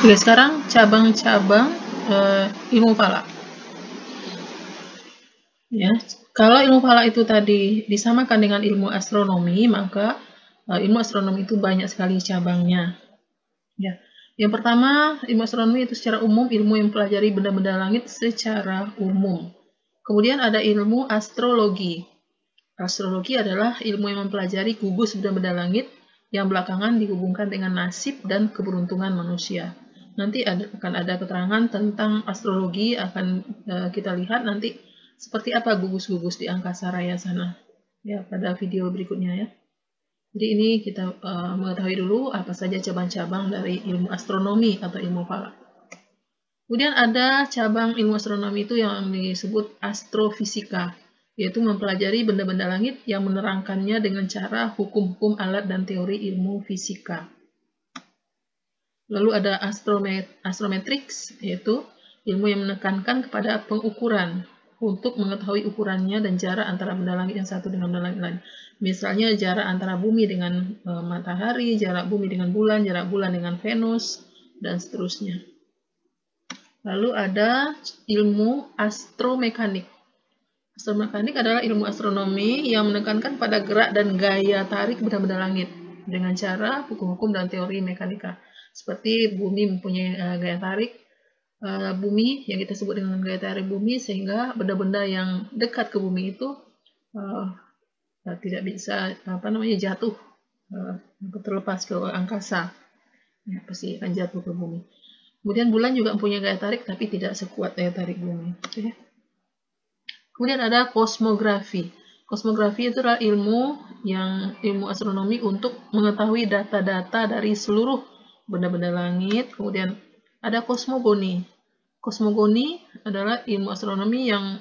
Oke, sekarang cabang-cabang ilmu falak. Ya, kalau ilmu falak itu tadi disamakan dengan ilmu astronomi, maka ilmu astronomi itu banyak sekali cabangnya. Ya, yang pertama, ilmu astronomi itu secara umum ilmu yang mempelajari benda-benda langit secara umum. Kemudian ada ilmu astrologi. Astrologi adalah ilmu yang mempelajari gugus benda-benda langit yang belakangan dihubungkan dengan nasib dan keberuntungan manusia. Nanti akan ada keterangan tentang astrologi, akan kita lihat nanti seperti apa gugus-gugus di angkasa raya sana. Ya, pada video berikutnya ya. Jadi ini kita mengetahui dulu apa saja cabang-cabang dari ilmu astronomi atau ilmu falak. Kemudian ada cabang ilmu astronomi itu yang disebut astrofisika, yaitu mempelajari benda-benda langit yang menerangkannya dengan cara hukum-hukum alat dan teori ilmu fisika. Lalu ada astrometrics, yaitu ilmu yang menekankan kepada pengukuran untuk mengetahui ukurannya dan jarak antara benda langit yang satu dengan benda langit lain. Misalnya jarak antara bumi dengan matahari, jarak bumi dengan bulan, jarak bulan dengan Venus, dan seterusnya. Lalu ada ilmu astromekanik. Astromekanik adalah ilmu astronomi yang menekankan pada gerak dan gaya tarik benda-benda langit dengan cara hukum-hukum dan teori mekanika. Seperti bumi mempunyai gaya tarik bumi yang kita sebut dengan gaya tarik bumi, sehingga benda-benda yang dekat ke bumi itu tidak bisa jatuh terlepas ke angkasa. Ya, pasti akan jatuh ke bumi. Kemudian bulan juga mempunyai gaya tarik, tapi tidak sekuat daya tarik bumi. Okay. Kemudian ada kosmografi. Kosmografi itu adalah ilmu astronomi untuk mengetahui data-data dari seluruh benda-benda langit. Kemudian ada kosmogoni. Kosmogoni adalah ilmu astronomi yang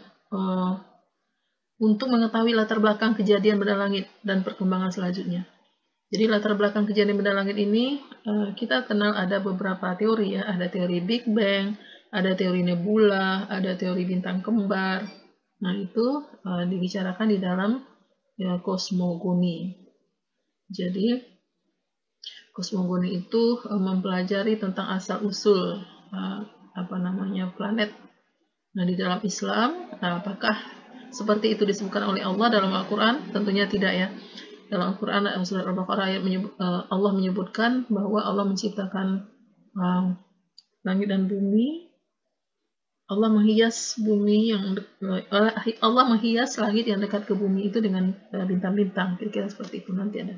untuk mengetahui latar belakang kejadian benda langit dan perkembangan selanjutnya. Jadi latar belakang kejadian benda langit ini kita kenal ada beberapa teori ya, ada teori Big Bang, ada teori nebula, ada teori bintang kembar. Nah itu dibicarakan di dalam kosmogoni. Jadi kosmogoni itu mempelajari tentang asal usul planet. Nah di dalam Islam, apakah seperti itu disebutkan oleh Allah dalam Al-Quran? Tentunya tidak ya. Dalam Al-Quran surat Al-Baqarah Allah menyebutkan bahwa Allah menciptakan langit dan bumi. Allah menghias langit yang dekat ke bumi itu dengan bintang-bintang. Kira-kira seperti itu nanti ada.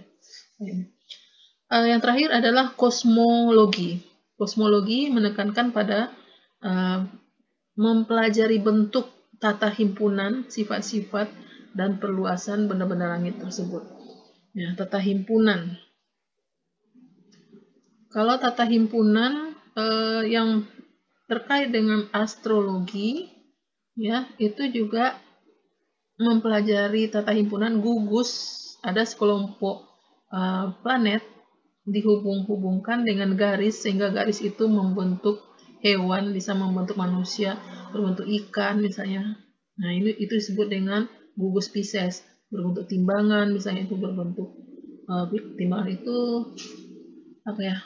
Yang terakhir adalah kosmologi. Kosmologi menekankan pada mempelajari bentuk, tata himpunan, sifat-sifat, dan perluasan benda-benda langit tersebut. Ya, tata himpunan. Kalau tata himpunan yang terkait dengan astrologi, ya itu juga mempelajari tata himpunan gugus. Ada sekelompok planet dihubung-hubungkan dengan garis, sehingga garis itu membentuk hewan, bisa membentuk manusia, berbentuk ikan misalnya. Nah itu disebut dengan gugus Pisces. Berbentuk timbangan, misalnya itu berbentuk timbangan itu apa ya?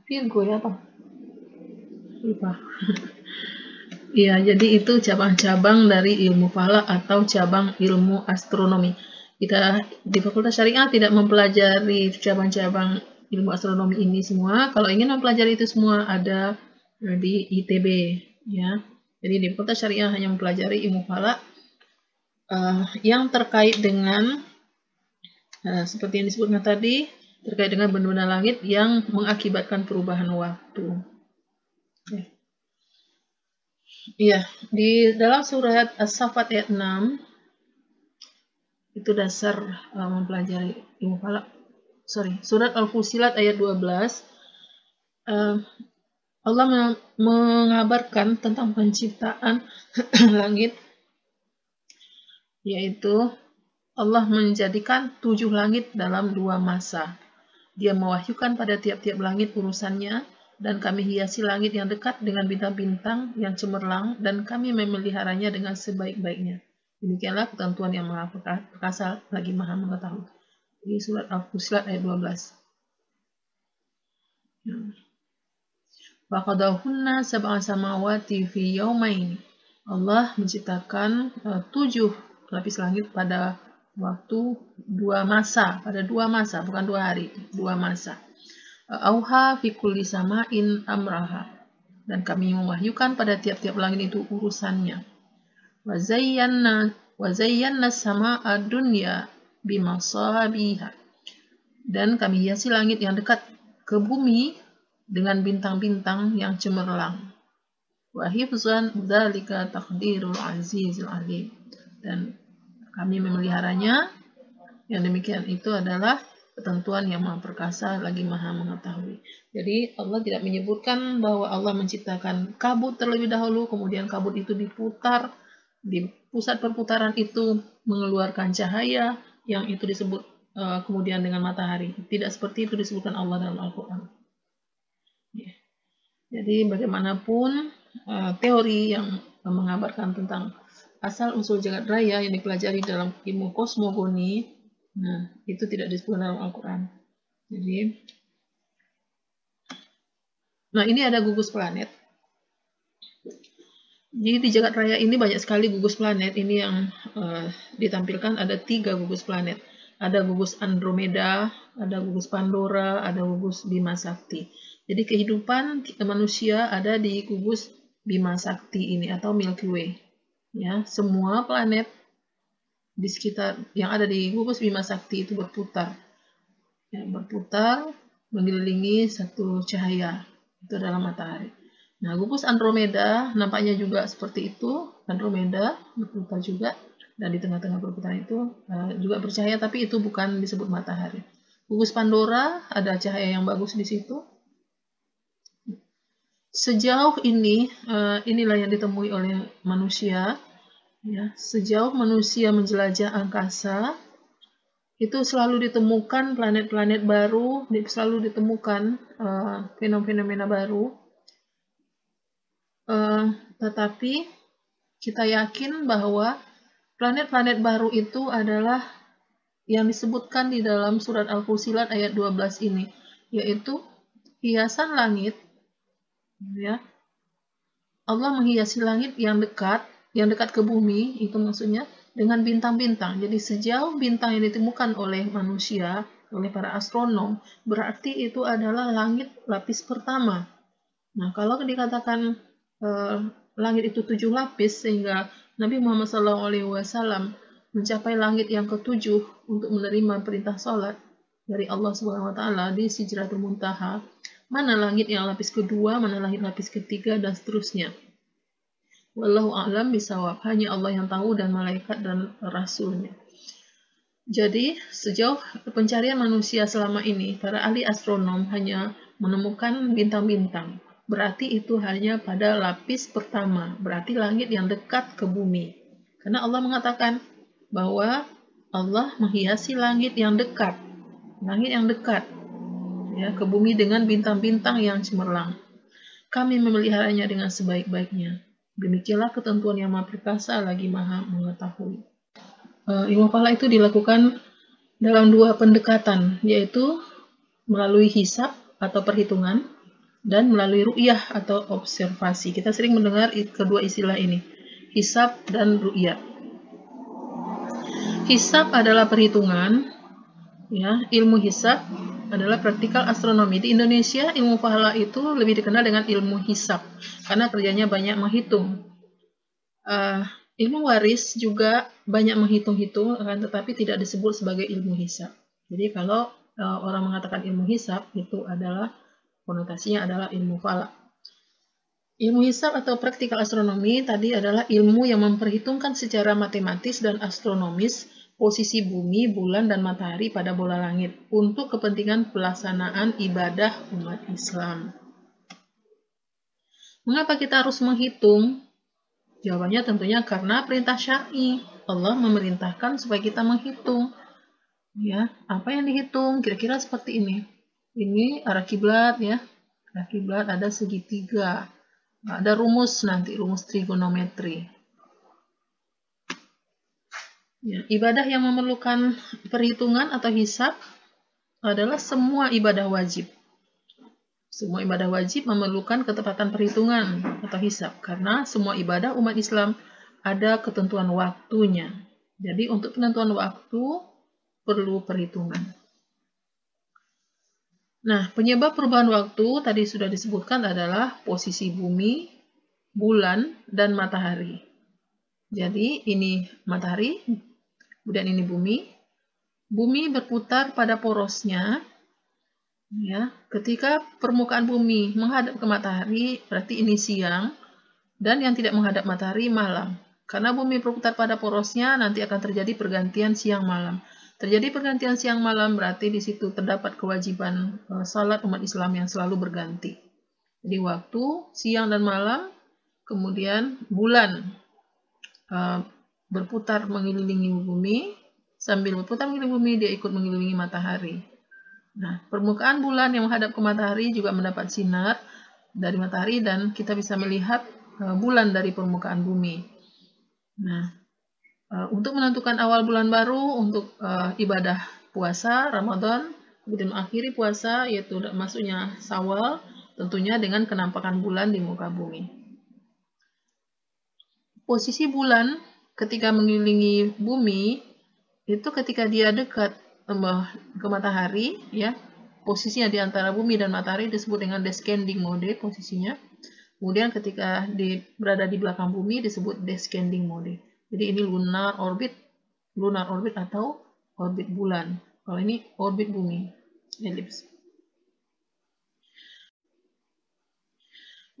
Virgo ya apa? Lupa. Iya, jadi itu cabang-cabang dari ilmu falak atau cabang ilmu astronomi. Kita di Fakultas Syariah tidak mempelajari cabang-cabang ilmu astronomi ini semua. Kalau ingin mempelajari itu semua ada di ITB, ya. Jadi di Fakultas Syariah hanya mempelajari ilmu falak yang terkait dengan seperti yang disebutkan tadi, terkait dengan benda-benda langit yang mengakibatkan perubahan waktu. Iya, di dalam surat As-Saffat ayat 6 itu dasar mempelajari ilmu falak. Surat Al-Fusilat ayat 12 Allah mengabarkan tentang penciptaan langit, yaitu Allah menjadikan 7 langit dalam 2 masa. Dia mewahyukan pada tiap-tiap langit urusannya, dan kami hiasi langit yang dekat dengan bintang-bintang yang cemerlang, dan kami memeliharanya dengan sebaik-baiknya. Demikianlah ketentuan yang maha perkasa lagi maha mengetahui. Di surat Al-Fussilat ayat 12. Faqadahunna sab'a samawati fi yaumain. Allah menciptakan 7 lapis langit pada waktu 2 masa, bukan 2 hari, 2 masa. Auha fi kulli sama'in amraha. Dan kami mewahyukan pada tiap-tiap langit itu urusannya. Wa zayyana sama'a dunya bimasabiha. Dan kami hiasi langit yang dekat ke bumi dengan bintang-bintang yang cemerlang. Wa hifzan dzalika taqdirul azizil alim. Dan kami memeliharanya, yang demikian itu adalah ketentuan yang maha perkasa lagi maha mengetahui. Jadi Allah tidak menyebutkan bahwa Allah menciptakan kabut terlebih dahulu, kemudian kabut itu diputar, di pusat perputaran itu mengeluarkan cahaya yang itu disebut kemudian dengan matahari. Tidak seperti itu disebutkan Allah dalam Al-Quran. Jadi bagaimanapun teori yang mengabarkan tentang asal usul jagat raya yang dipelajari dalam ilmu kosmogoni, nah itu tidak disebutkan dalam Al-Quran. Jadi, nah ini ada gugus planet. Jadi di jagat raya ini banyak sekali gugus planet. Ini yang ditampilkan ada 3 gugus planet. Ada gugus Andromeda, ada gugus Pandora, ada gugus Bima Sakti. Jadi kehidupan manusia ada di gugus Bima Sakti ini atau Milky Way. Ya, semua planet di sekitar yang ada di gugus Bima Sakti itu berputar. Ya, berputar mengelilingi satu cahaya. Itu adalah matahari. Nah, gugus Andromeda nampaknya juga seperti itu. Andromeda berputar juga. Dan di tengah-tengah perputaran itu juga bercahaya, tapi itu bukan disebut matahari. Gugus Pandora ada cahaya yang bagus di situ. Sejauh ini, inilah yang ditemui oleh manusia. Ya, sejauh manusia menjelajah angkasa, itu selalu ditemukan planet-planet baru, selalu ditemukan fenomena baru. Tetapi kita yakin bahwa planet-planet baru itu adalah yang disebutkan di dalam surat Al-Fussilat ayat 12 ini, yaitu hiasan langit. Ya, Allah menghiasi langit yang dekat ke bumi, itu maksudnya dengan bintang-bintang. Jadi sejauh bintang yang ditemukan oleh manusia, oleh para astronom, berarti itu adalah langit lapis pertama. Nah, kalau dikatakan langit itu 7 lapis, sehingga Nabi Muhammad SAW mencapai langit yang ke-7 untuk menerima perintah sholat dari Allah Subhanahu wa Ta'ala di Sidratul Muntaha. Mana langit yang lapis kedua, mana langit lapis ketiga, dan seterusnya. Wallahu a'lam bishawab. Hanya Allah yang tahu dan malaikat dan rasulnya. Jadi, sejauh pencarian manusia selama ini, para ahli astronom hanya menemukan bintang-bintang. Berarti itu hanya pada lapis pertama. Berarti langit yang dekat ke bumi. Karena Allah mengatakan bahwa Allah menghiasi langit yang dekat. Langit yang dekat. Ya, ke bumi dengan bintang-bintang yang cemerlang. Kami memeliharanya dengan sebaik-baiknya. Demikianlah ketentuan yang maha perkasa lagi maha mengetahui. Ilmu falak itu dilakukan dalam 2 pendekatan, yaitu melalui hisab atau perhitungan dan melalui ru'yah atau observasi. Kita sering mendengar kedua istilah ini, hisab dan ru'yah. Hisab adalah perhitungan, ya, ilmu hisab adalah praktikal astronomi. Di Indonesia, ilmu falak itu lebih dikenal dengan ilmu hisab, karena kerjanya banyak menghitung. Ilmu waris juga banyak menghitung-hitung, tetapi tidak disebut sebagai ilmu hisab. Jadi kalau orang mengatakan ilmu hisab, itu adalah konotasinya adalah ilmu falak. Ilmu hisab atau praktikal astronomi tadi adalah ilmu yang memperhitungkan secara matematis dan astronomis posisi bumi, bulan, dan matahari pada bola langit untuk kepentingan pelaksanaan ibadah umat Islam. Mengapa kita harus menghitung? Jawabannya tentunya karena perintah syar'i. Allah memerintahkan supaya kita menghitung. Ya, apa yang dihitung? Kira-kira seperti ini. Ini arah kiblat, ya. Arah kiblat ada segitiga. Ada rumus nanti, rumus trigonometri. Ya, ibadah yang memerlukan perhitungan atau hisab adalah semua ibadah wajib. Semua ibadah wajib memerlukan ketepatan perhitungan atau hisab, karena semua ibadah umat Islam ada ketentuan waktunya. Jadi untuk penentuan waktu perlu perhitungan. Nah, penyebab perubahan waktu tadi sudah disebutkan adalah posisi bumi, bulan, dan matahari. Jadi ini matahari, kemudian ini bumi. Bumi berputar pada porosnya. Ya, ketika permukaan bumi menghadap ke matahari, berarti ini siang, dan yang tidak menghadap matahari malam. Karena bumi berputar pada porosnya, nanti akan terjadi pergantian siang malam. Terjadi pergantian siang malam berarti di situ terdapat kewajiban salat umat Islam yang selalu berganti. Jadi waktu siang dan malam, kemudian bulan berputar mengelilingi bumi, sambil berputar mengelilingi bumi dia ikut mengelilingi matahari. Nah, permukaan bulan yang menghadap ke matahari juga mendapat sinar dari matahari dan kita bisa melihat bulan dari permukaan bumi. Nah, untuk menentukan awal bulan baru untuk ibadah puasa Ramadan, kemudian mengakhiri puasa yaitu masuknya Syawal, tentunya dengan kenampakan bulan di muka bumi. Posisi bulan ketika mengelilingi bumi itu ketika dia dekat ke matahari, ya, posisinya di antara bumi dan matahari disebut dengan descending mode posisinya. Kemudian ketika berada di belakang bumi disebut descending mode. Jadi ini lunar orbit atau orbit bulan. Kalau ini orbit bumi, ellipse.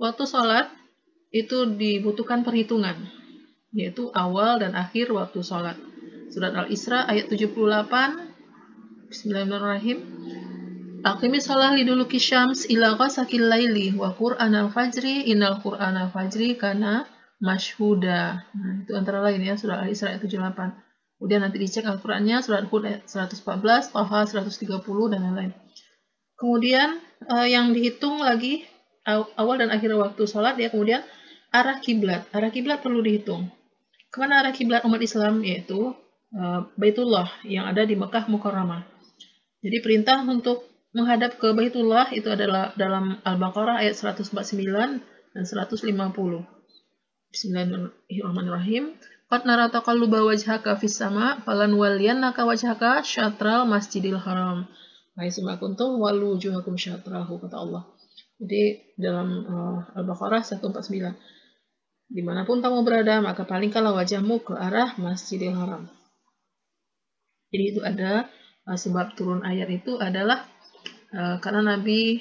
Waktu sholat itu dibutuhkan perhitungan, yaitu awal dan akhir waktu sholat. Surat Al-Isra ayat 78. Bismillahirrahmanirrahim. Aqimis shalah liduluki syams ila ghasaqil laili wa qur'anal fajri innal qur'anal fajri kana mashhuda. Nah, itu antara lain ya, surat Al-Isra ayat 78. Kemudian nanti dicek Al-Qur'annya, surat Hud ayat 114, Taha 130 dan lain-lain. Kemudian yang dihitung lagi awal dan akhir waktu sholat ya, kemudian arah kiblat. Arah kiblat perlu dihitung. Kemana arah kiblat umat Islam? Yaitu Baitullah yang ada di Mekah Mukarramah. Jadi perintah untuk menghadap ke Baitullah itu adalah dalam Al-Baqarah ayat 149 dan 150. Bismillahirrahmanirrahim. Qad nara taqalluba wajhaka fis sama falan waliyannaka wajhaka syatral masjidil haram. Haitsuma kuntum wallu wujuhakum syatrahu, kata Allah. Jadi dalam Al-Baqarah 149. Dimanapun kamu berada, maka palingkanlah wajahmu ke arah Masjidil Haram. Jadi itu ada sebab turun ayat itu adalah karena Nabi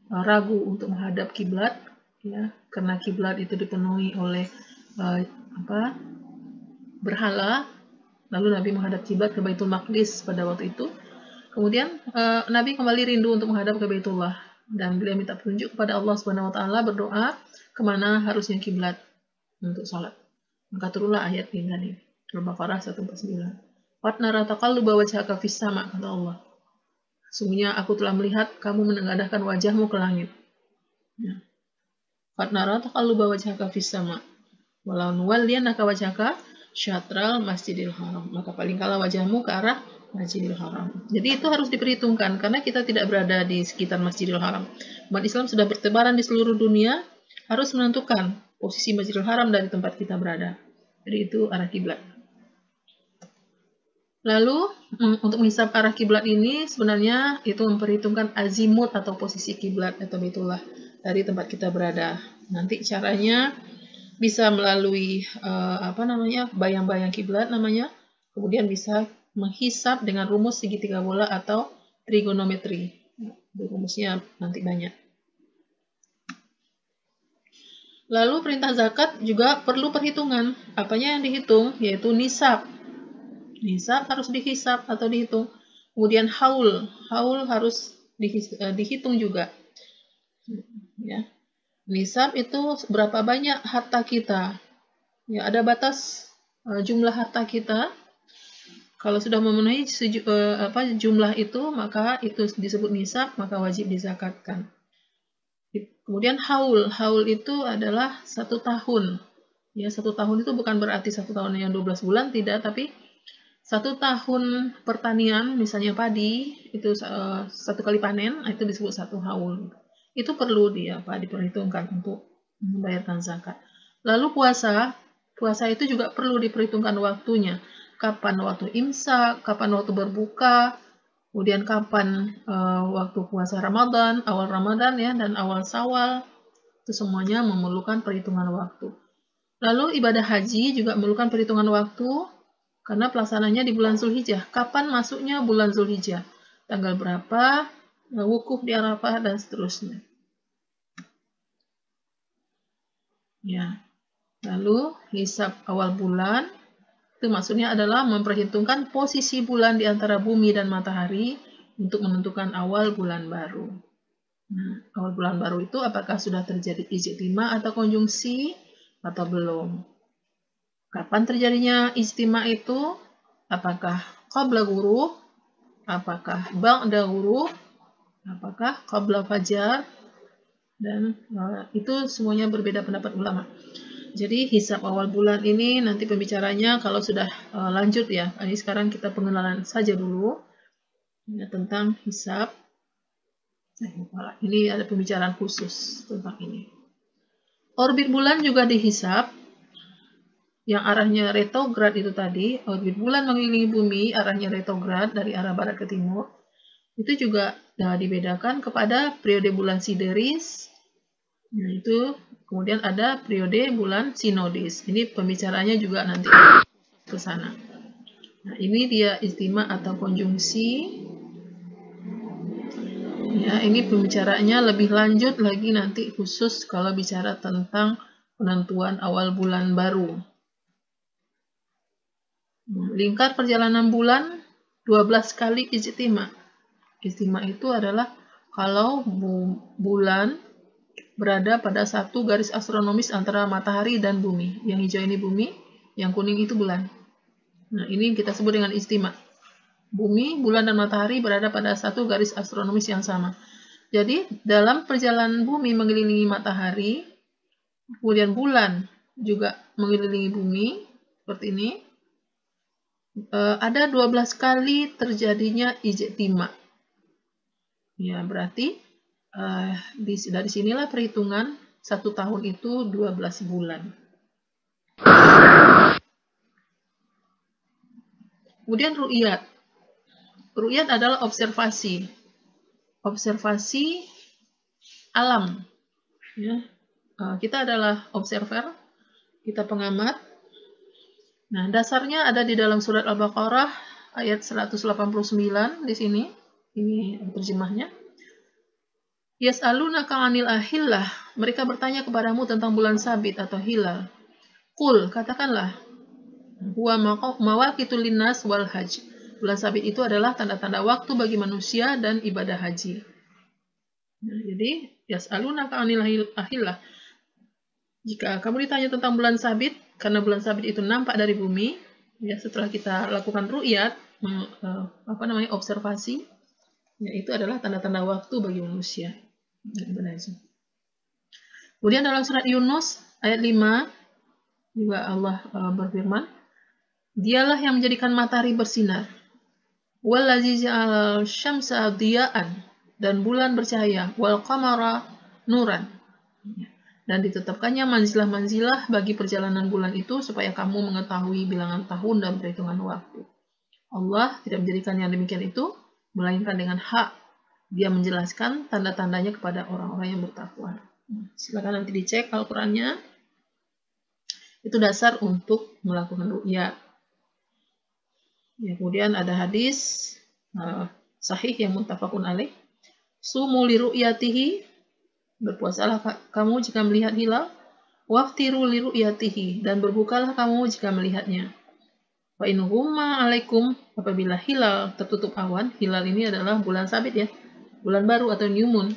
ragu untuk menghadap kiblat, ya, karena kiblat itu dipenuhi oleh berhala. Lalu Nabi menghadap kiblat ke Baitul Maqdis pada waktu itu. Kemudian Nabi kembali rindu untuk menghadap ke Baitullah dan beliau minta petunjuk kepada Allah Subhanahu wa taala, berdoa kemana harusnya kiblat untuk salat. Maka turunlah ayat ini tadi, Al-Baqarah 149. Qad nara taqalluba wajhaka fis sama, kata Allah. Sungguhnya aku telah melihat kamu menengadahkan wajahmu ke langit. Ya. Qad nara taqalluba wajhaka fis sama. Walau nuwalliyannaka wajhaka syatral Masjidil Haram. Maka palingkanlah wajahmu ke arah Masjidil Haram. Jadi itu harus diperhitungkan karena kita tidak berada di sekitar Masjidil Haram. Umat Islam sudah bertebaran di seluruh dunia, harus menentukan posisi Masjidil Haram dari tempat kita berada. Jadi itu arah kiblat. Lalu untuk menghisab arah kiblat ini sebenarnya itu memperhitungkan azimut atau posisi kiblat atau Baitullah dari tempat kita berada. Nanti caranya bisa melalui bayang-bayang kiblat namanya. Kemudian bisa menghisab dengan rumus segitiga bola atau trigonometri. Rumusnya nanti banyak. Lalu perintah zakat juga perlu perhitungan. Apanya yang dihitung? Yaitu nisab. Nisab harus dihisab atau dihitung. Kemudian haul harus dihitung juga. Ya. Nisab itu berapa banyak harta kita. Ya, ada batas jumlah harta kita. Kalau sudah memenuhi jumlah itu, maka itu disebut nisab, maka wajib dizakatkan. Kemudian haul itu adalah 1 tahun. Ya, 1 tahun itu bukan berarti 1 tahun yang 12 bulan, tidak, tapi 1 tahun pertanian, misalnya padi, itu 1 kali panen, itu disebut 1 haul. Itu perlu diperhitungkan untuk membayarkan zakat. Lalu puasa itu juga perlu diperhitungkan waktunya. Kapan waktu imsak, kapan waktu berbuka, kemudian kapan waktu puasa Ramadan, awal Ramadan ya, dan awal Syawal. Itu semuanya memerlukan perhitungan waktu. Lalu ibadah haji juga memerlukan perhitungan waktu karena pelaksananya di bulan Zulhijjah. Kapan masuknya bulan Zulhijjah? Tanggal berapa? Wukuf di Arafah dan seterusnya. Ya. Lalu hisab awal bulan itu maksudnya adalah memperhitungkan posisi bulan di antara bumi dan matahari untuk menentukan awal bulan baru. Nah, awal bulan baru itu apakah sudah terjadi ijtima atau konjungsi atau belum? Kapan terjadinya ijtima itu? Apakah qabla ghurub? Apakah ba'da ghurub? Apakah qabla fajar? Dan itu semuanya berbeda pendapat ulama. Jadi hisab awal bulan ini nanti pembicaranya kalau sudah lanjut ya. Ini sekarang kita pengenalan saja dulu ya, tentang hisab. Ini ada pembicaraan khusus tentang ini. Orbit bulan juga dihisab. Yang arahnya retrograd itu tadi, orbit bulan mengelilingi bumi, arahnya retrograd dari arah barat ke timur. Itu juga dibedakan kepada periode bulan sideris. Nah, itu kemudian ada periode bulan sinodis. Ini pembicaranya juga nanti ke sana. Nah, ini dia ijtima atau konjungsi. Ya, ini pembicaranya lebih lanjut lagi nanti khusus kalau bicara tentang penentuan awal bulan baru. Lingkar perjalanan bulan 12 kali ijtima. Ijtima itu adalah kalau bulan berada pada satu garis astronomis antara matahari dan bumi. Yang hijau ini bumi, yang kuning itu bulan. Nah, ini kita sebut dengan ijtima. Bumi, bulan, dan matahari berada pada satu garis astronomis yang sama. Jadi, dalam perjalanan bumi mengelilingi matahari, kemudian bulan juga mengelilingi bumi, seperti ini, ada 12 kali terjadinya ijtima. Ya, berarti dari sinilah perhitungan 1 tahun itu 12 bulan. Kemudian ru'yat. Ru'yat adalah observasi. Observasi alam. Ya. Kita adalah observer, kita pengamat. Nah, dasarnya ada di dalam surat Al-Baqarah ayat 189 di sini. Ini terjemahnya. Yas'alunaka 'anil ahillah. Mereka bertanya kepadamu tentang bulan sabit atau hilal. Qul, katakanlah, huwa mawaqitul linnas wal hajj. Bulan sabit itu adalah tanda-tanda waktu bagi manusia dan ibadah haji. Nah, jadi yas'alunaka 'anil ahillah. Jika kamu ditanya tentang bulan sabit, karena bulan sabit itu nampak dari bumi, ya setelah kita lakukan ru'yat, observasi, ya itu adalah tanda-tanda waktu bagi manusia. Kemudian dalam surat Yunus ayat 5 juga Allah berfirman, Dialah yang menjadikan matahari bersinar, wallazi ja'al syamsa diya'an, dan bulan bercahaya, wal qamara nuran, dan ditetapkannya manzilah-manzilah bagi perjalanan bulan itu supaya kamu mengetahui bilangan tahun dan perhitungan waktu. Allah tidak menjadikan yang demikian itu melainkan dengan hak. Dia menjelaskan tanda-tandanya kepada orang-orang yang bertakwa. Silakan nanti dicek Al-Qur'annya. Itu dasar untuk melakukan ru'yat. Ya, kemudian ada hadis sahih yang muttafaqun alaih. Sumu li ru'yatihi, berpuasalah kamu jika melihat hilal, waftiru li ru'yatihi, dan berbukalah kamu jika melihatnya. Fa in ghumma alaikum, apabila hilal tertutup awan, hilal ini adalah bulan sabit ya, bulan baru atau new moon.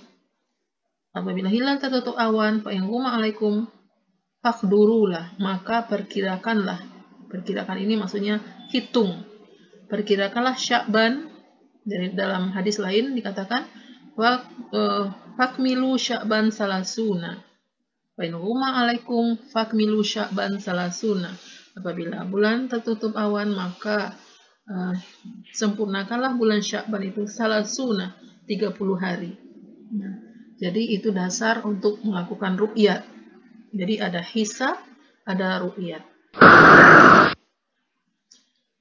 Apabila hilal tertutup awan, fa in ghumma alaikum faqdurulah, maka perkirakanlah. Perkirakan ini maksudnya hitung. Perkirakanlah Sya'ban. Dari dalam hadis lain dikatakan fakmilu Sya'ban salasuna. Fa in ghumma alaikum fakmilu Sya'ban salasuna. Apabila bulan tertutup awan, maka sempurnakanlah bulan Sya'ban itu salasuna 30 hari. Nah, jadi itu dasar untuk melakukan ru'yat. Jadi ada hisab, ada ru'yat.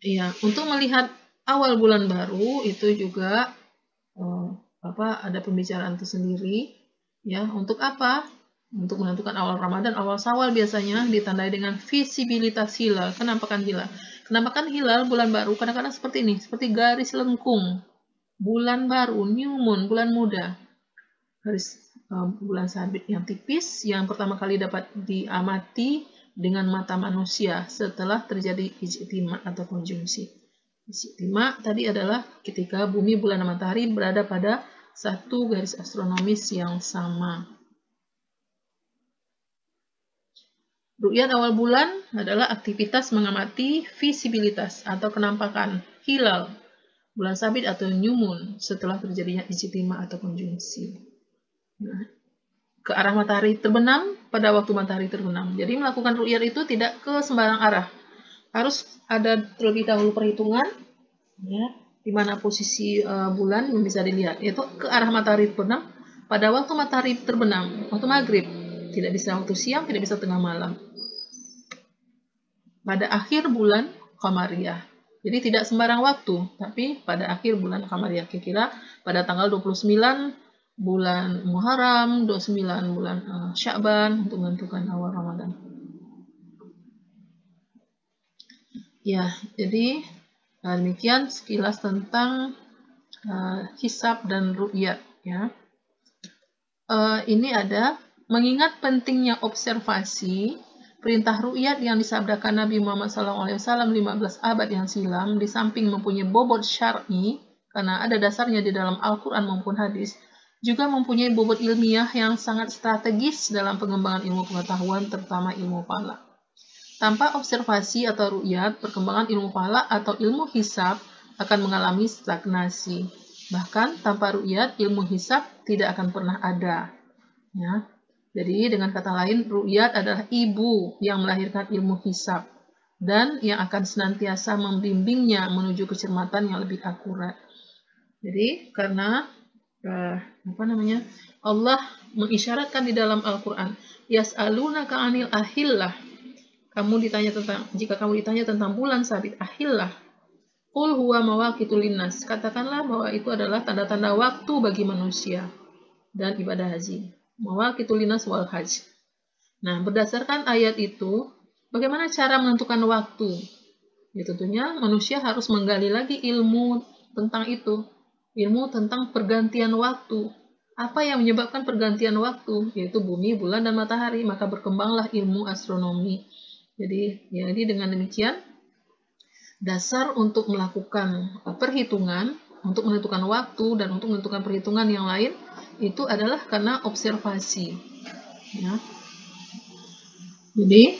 Iya, untuk melihat awal bulan baru itu juga ada pembicaraan tersendiri. Ya, untuk apa? Untuk menentukan awal Ramadan, awal Syawal biasanya ditandai dengan visibilitas hilal, kenampakan hilal. Kenampakan hilal bulan baru kadang-kadang seperti ini, seperti garis lengkung. Bulan baru, new moon, bulan muda. Garis bulan sabit yang tipis yang pertama kali dapat diamati dengan mata manusia setelah terjadi ijtima atau konjungsi. Ijtima tadi adalah ketika bumi, bulan, dan matahari berada pada satu garis astronomis yang sama. Ru'yat awal bulan adalah aktivitas mengamati visibilitas atau kenampakan hilal, bulan sabit atau new moon setelah terjadinya ijtima atau konjungsi. Nah, ke arah matahari terbenam pada waktu matahari terbenam. Jadi melakukan ru'yat itu tidak ke sembarang arah. Harus ada terlebih dahulu perhitungan, ya, di mana posisi bulan yang bisa dilihat, yaitu ke arah matahari terbenam pada waktu matahari terbenam, waktu maghrib. Tidak bisa waktu siang, tidak bisa tengah malam. Pada akhir bulan Qamariyah. Jadi tidak sembarang waktu, tapi pada akhir bulan Qamariyah. Kira-kira pada tanggal 29 bulan Muharram, 29 bulan Sya'ban untuk menentukan awal Ramadan. Ya, jadi demikian sekilas tentang hisab dan ru'yat. Ya. Ini ada mengingat pentingnya observasi. Perintah ru'yat yang disabdakan Nabi Muhammad SAW 15 abad yang silam, di samping mempunyai bobot syar'i, karena ada dasarnya di dalam Al-Quran maupun hadis, juga mempunyai bobot ilmiah yang sangat strategis dalam pengembangan ilmu pengetahuan, terutama ilmu falak. Tanpa observasi atau ru'yat, perkembangan ilmu falak atau ilmu hisab akan mengalami stagnasi. Bahkan tanpa ru'yat, ilmu hisab tidak akan pernah ada. Ya. Jadi dengan kata lain, ru'yat adalah ibu yang melahirkan ilmu hisab dan yang akan senantiasa membimbingnya menuju kecermatan yang lebih akurat. Jadi karena Allah mengisyaratkan di dalam Al-Quran, yas'alunaka 'anil ahillah. Jika kamu ditanya tentang bulan sabit, ahillah. Qul huwa mawaqitul linnas. Katakanlah bahwa itu adalah tanda-tanda waktu bagi manusia dan ibadah haji. Mawaqitul linnas wal hajj. Nah, berdasarkan ayat itu, bagaimana cara menentukan waktu? Ya, tentunya manusia harus menggali lagi ilmu tentang itu. Ilmu tentang pergantian waktu. Apa yang menyebabkan pergantian waktu? Yaitu bumi, bulan, dan matahari. Maka berkembanglah ilmu astronomi. Jadi dengan demikian, dasar untuk melakukan perhitungan, untuk menentukan waktu, dan untuk menentukan perhitungan yang lain, itu adalah karena observasi. Ya. Jadi,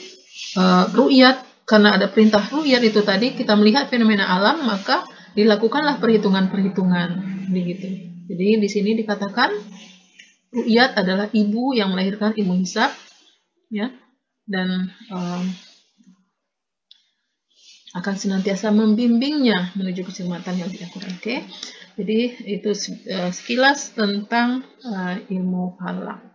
ru'yat, karena ada perintah ru'yat itu tadi, kita melihat fenomena alam, maka dilakukanlah perhitungan-perhitungan. Begitu. Jadi, di sini dikatakan, ru'yat adalah ibu yang melahirkan ilmu hisab, ya, dan akan senantiasa membimbingnya menuju kecermatan yang lebih akurat. Oke. Jadi itu sekilas tentang ilmu falak.